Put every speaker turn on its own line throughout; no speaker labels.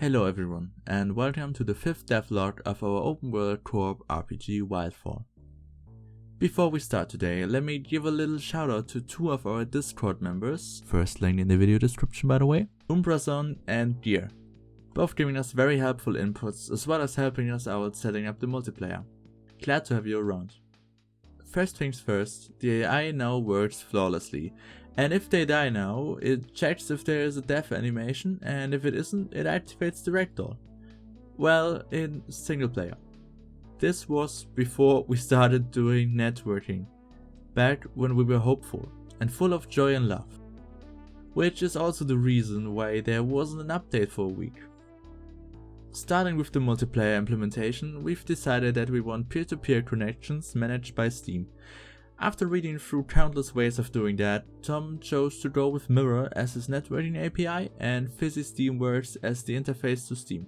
Hello everyone, and welcome to the 5th devlog of our open world co-op RPG Wildfall. Before we start today, let me give a little shout out to two of our Discord members, first link in the video description by the way, Umbrazon and Gear, both giving us very helpful inputs as well as helping us out setting up the multiplayer. Glad to have you around. First things first, the AI now works flawlessly, and if they die now, it checks if there is a death animation, and if it isn't, it activates the ragdoll. Well, in single player. This was before we started doing networking, back when we were hopeful and full of joy and love. Which is also the reason why there wasn't an update for a week. Starting with the multiplayer implementation, we've decided that we want peer-to-peer connections managed by Steam. After reading through countless ways of doing that, Tom chose to go with Mirror as his networking API and Fizzy Steamworks as the interface to Steam.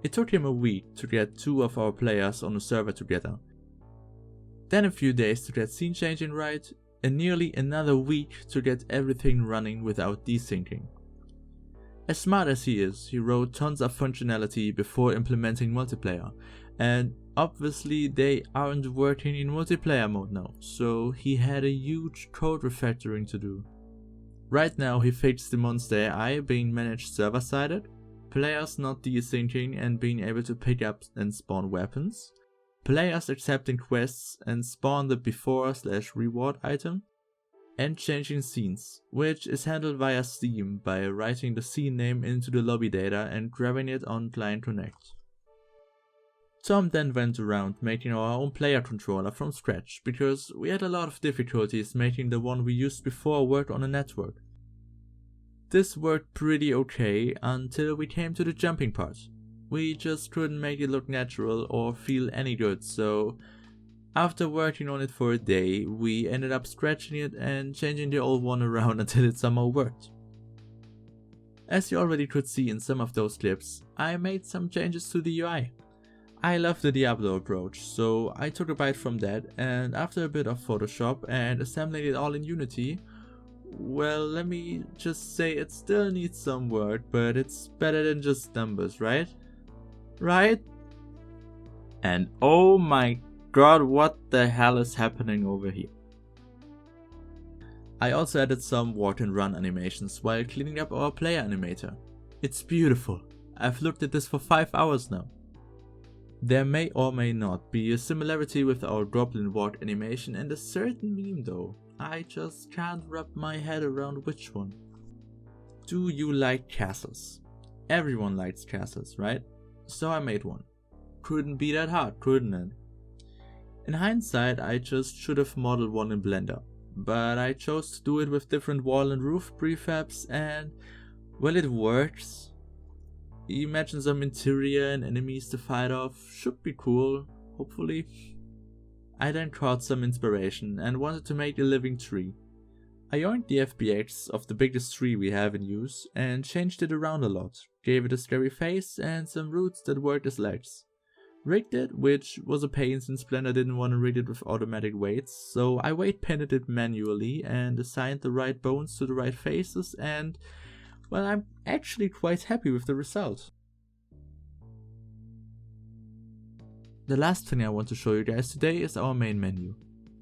It took him a week to get 2 of our players on a server together, then a few days to get scene changing right, and nearly another week to get everything running without desyncing. As smart as he is, he wrote tons of functionality before implementing multiplayer, and obviously they aren't working in multiplayer mode now, so he had a huge code refactoring to do. Right now he fixed the monster AI being managed server-sided, players not desyncing and being able to pick up and spawn weapons, players accepting quests and spawn the before/reward item, and changing scenes, which is handled via Steam by writing the scene name into the lobby data and grabbing it on Client Connect. Tom then went around making our own player controller from scratch, because we had a lot of difficulties making the one we used before work on a network. This worked pretty okay until we came to the jumping part. We just couldn't make it look natural or feel any good, so after working on it for a day, we ended up scratching it and changing the old one around until it somehow worked. As you already could see in some of those clips, I made some changes to the UI. I love the Diablo approach, so I took a bite from that, and after a bit of Photoshop and assembling it all in Unity, well, let me just say it still needs some work, but it's better than just numbers, right? Right? And oh my god, what the hell is happening over here? I also added some walk and run animations while cleaning up our player animator. It's beautiful. I've looked at this for 5 hours now. There may or may not be a similarity with our goblin walk animation and a certain meme though. I just can't wrap my head around which one. Do you like castles? Everyone likes castles, right? So I made one. Couldn't be that hard, couldn't it? In hindsight, I just should have modeled one in Blender, but I chose to do it with different wall and roof prefabs and, well, it works. Imagine some interior and enemies to fight off, should be cool, hopefully. I then caught some inspiration and wanted to make a living tree. I yoinked the FBX of the biggest tree we have in use and changed it around a lot, gave it a scary face and some roots that worked as legs. Rigged it, which was a pain since Blender didn't want to rig it with automatic weights, so I weight painted it manually and assigned the right bones to the right faces, and well, I'm actually quite happy with the result. The last thing I want to show you guys today is our main menu.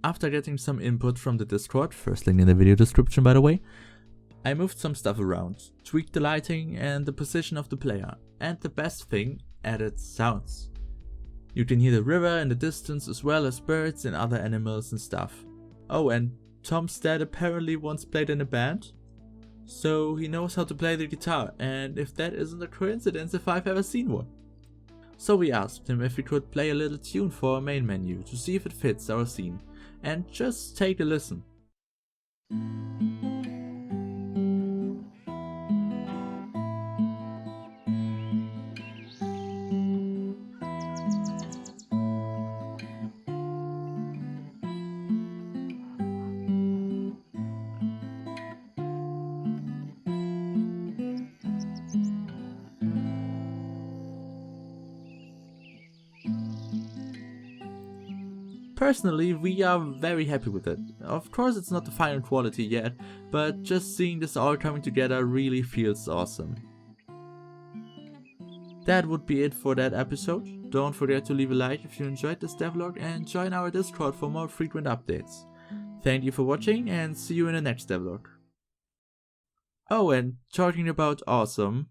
After getting some input from the Discord, first link in the video description by the way, I moved some stuff around, tweaked the lighting and the position of the player, and the best thing, added sounds. You can hear the river in the distance as well as birds and other animals and stuff. Oh, and Tom's dad apparently once played in a band, so he knows how to play the guitar, and if that isn't a coincidence if I've ever seen one. So we asked him if he could play a little tune for our main menu to see if it fits our scene, and just take a listen. Personally, we are very happy with it. Of course it's not the final quality yet, but just seeing this all coming together really feels awesome. That would be it for that episode. Don't forget to leave a like if you enjoyed this devlog and join our Discord for more frequent updates. Thank you for watching and see you in the next devlog. Oh, and talking about awesome,